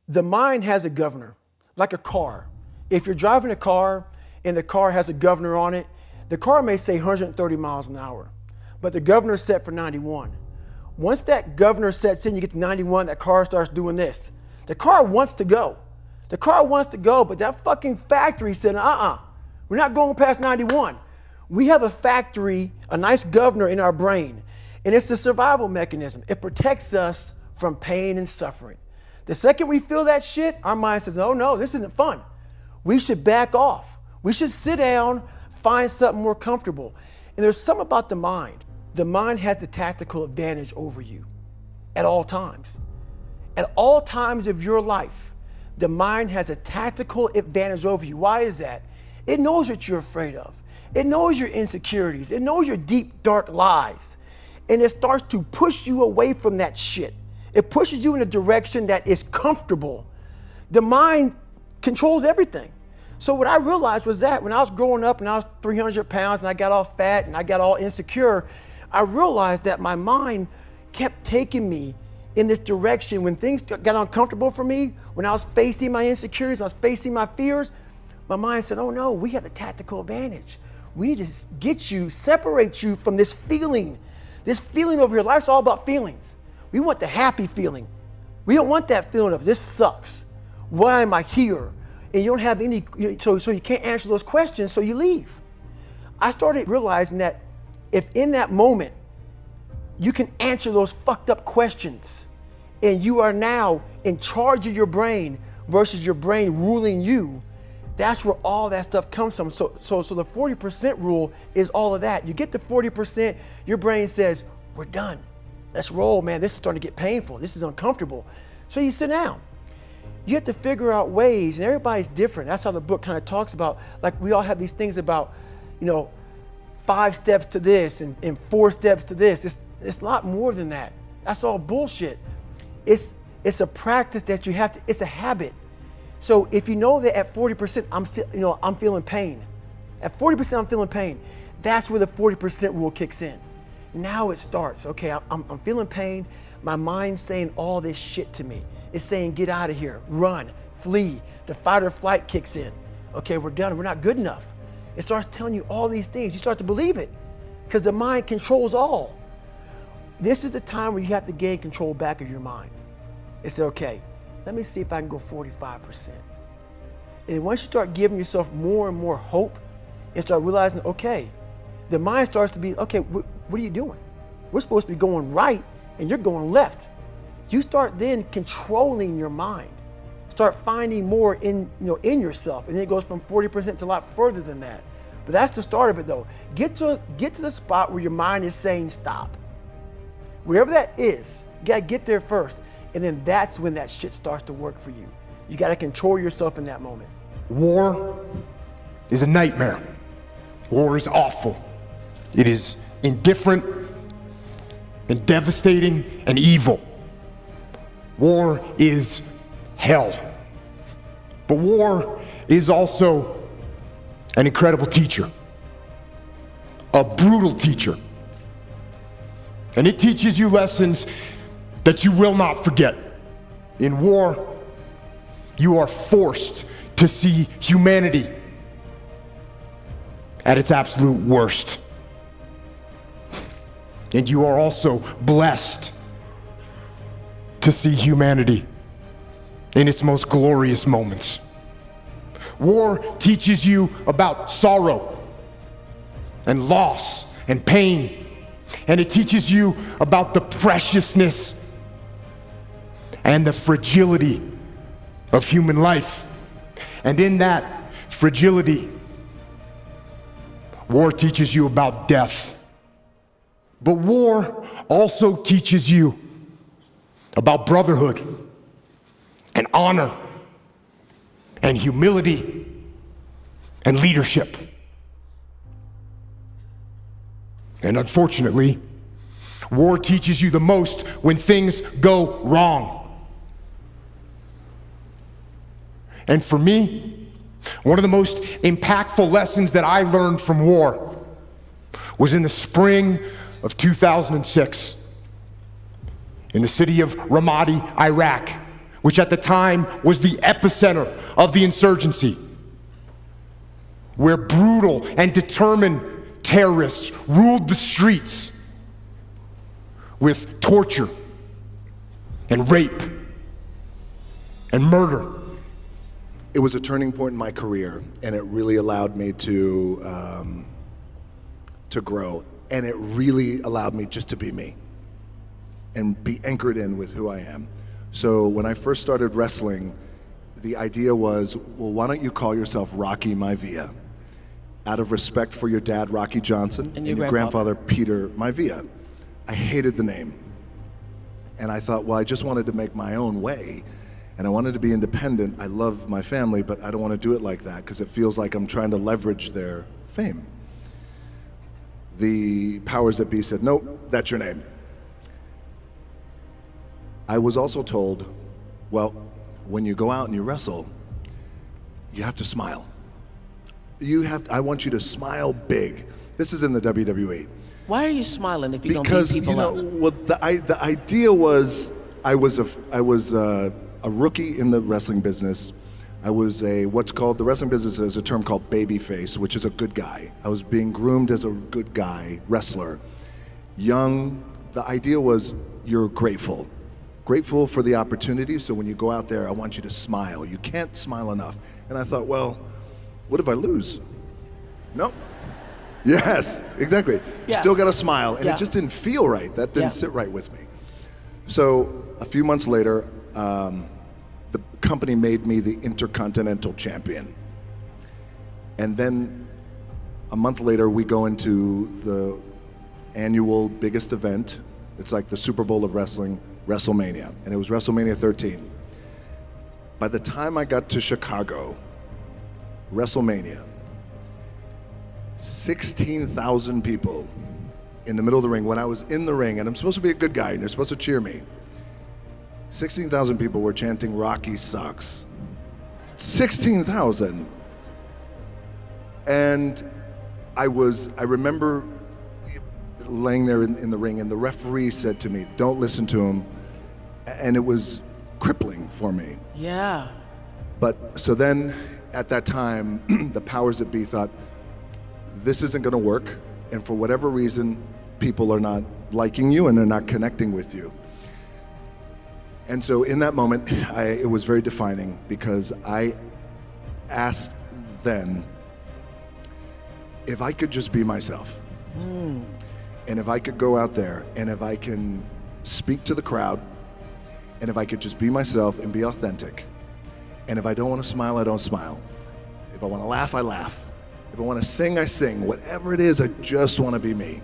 The mind has a governor, like a car. If you're driving a car and the car has a governor on it, the car may say 130 miles an hour, but the governor is set for 91. Once that governor sets in, you get to 91, that car starts doing this. The car wants to go. The car wants to go, but that fucking factory said, we're not going past 91. We have a factory, a nice governor in our brain, and it's a survival mechanism. It protects us from pain and suffering. The second we feel that shit, our mind says, oh no, this isn't fun. We should back off. We should sit down, find something more comfortable. And there's something about the mind. The mind has the tactical advantage over you at all times. At all times of your life, the mind has a tactical advantage over you. Why is that? It knows what you're afraid of. It knows your insecurities. It knows your deep, dark lies. And it starts to push you away from that shit. It pushes you in a direction that is comfortable. The mind controls everything. So what I realized was that when I was growing up and I was 300 pounds and I got all fat and I got all insecure, I realized that my mind kept taking me in this direction. When things got uncomfortable for me, when I was facing my insecurities, I was facing my fears, my mind said, oh no, we have the tactical advantage. We need to get you, separate you from this feeling over here. Life's all about feelings. We want the happy feeling. We don't want that feeling of this sucks. Why am I here? And you don't have any, so you can't answer those questions, so you leave. I started realizing that if in that moment you can answer those fucked up questions and you are now in charge of your brain versus your brain ruling you, that's where all that stuff comes from. So the 40% rule is all of that. You get to 40%, your brain says, we're done. Let's roll, man. This is starting to get painful. This is uncomfortable. So you sit down. You have to figure out ways, and everybody's different. That's how the book kind of talks about, like we all have these things about, 5 steps to this and 4 steps to this. It's a lot more than that. That's all bullshit. It's a practice that you have to, it's a habit. So if you know that at 40%, I'm feeling pain. At 40%, I'm feeling pain. That's where the 40% rule kicks in. Now it starts. Okay, I'm feeling pain. My mind's saying all this shit to me. It's saying, get out of here, run, flee. The fight or flight kicks in. Okay, we're done. We're not good enough. It starts telling you all these things. You start to believe it because the mind controls all. This is the time where you have to gain control back of your mind. It's okay, let me see if I can go 45%. And once you start giving yourself more and more hope and start realizing, okay, the mind starts to be, okay, what are you doing? We're supposed to be going right and you're going left. You start then controlling your mind. Start finding more in yourself. And then it goes from 40% to a lot further than that. But that's the start of it though. Get to the spot where your mind is saying stop. Wherever that is, you gotta get there first. And then that's when that shit starts to work for you. You gotta control yourself in that moment. War is a nightmare. War is awful. It is indifferent and devastating and evil. War is hell. But war is also an incredible teacher, a brutal teacher. And it teaches you lessons that you will not forget. In war, you are forced to see humanity at its absolute worst. And you are also blessed to see humanity in its most glorious moments. War teaches you about sorrow and loss and pain, and it teaches you about the preciousness and the fragility of human life. And in that fragility, war teaches you about death. But war also teaches you about brotherhood and honor and humility and leadership. And unfortunately, war teaches you the most when things go wrong. And for me, one of the most impactful lessons that I learned from war was in the spring of 2006 in the city of Ramadi, Iraq, which at the time was the epicenter of the insurgency, where brutal and determined terrorists ruled the streets with torture and rape and murder. It was a turning point in my career, and it really allowed me to grow, and it really allowed me just to be me and be anchored in with who I am. So when I first started wrestling, the idea was, well, why don't you call yourself Rocky Maivia? Out of respect for your dad, Rocky Johnson, and your grandfather, Peter Maivia. I hated the name. And I thought, well, I just wanted to make my own way, and I wanted to be independent. I love my family, but I don't want to do it like that because it feels like I'm trying to leverage their fame. The powers that be said, nope, that's your name. I was also told, well, when you go out and you wrestle, you have to smile. I want you to smile big. This is in the WWE. Why are you smiling if you don't beat people up? Because, well, the idea was I was a rookie in the wrestling business. I was what's called, the wrestling business is a term called babyface, which is a good guy. I was being groomed as a good guy wrestler. Young, the idea was you're grateful. Grateful for the opportunity, so when you go out there, I want you to smile. You can't smile enough. And I thought, well, what if I lose? Nope. Yes, exactly. Yeah. Still got a smile, and Yeah. it just didn't feel right. That didn't Yeah. sit right with me. So a few months later, the company made me the Intercontinental Champion. And then a month later, we go into the annual biggest event. It's like the Super Bowl of wrestling, WrestleMania, and it was WrestleMania 13. By the time I got to Chicago, WrestleMania, 16,000 people in the middle of the ring. When I was in the ring, and I'm supposed to be a good guy, and you're supposed to cheer me, 16,000 people were chanting "Rocky sucks." 16,000. And I remember laying there in the ring, and the referee said to me, "Don't listen to him," and it was crippling for me. Yeah. But so then, at that time, the powers that be thought, this isn't going to work, and for whatever reason, people are not liking you and they're not connecting with you. And so in that moment, it was very defining because I asked then if I could just be myself. And if I could go out there and if I can speak to the crowd, and if I could just be myself and be authentic, and if I don't want to smile, I don't smile. If I want to laugh, I laugh. If I want to sing, I sing. Whatever it is, I just want to be me.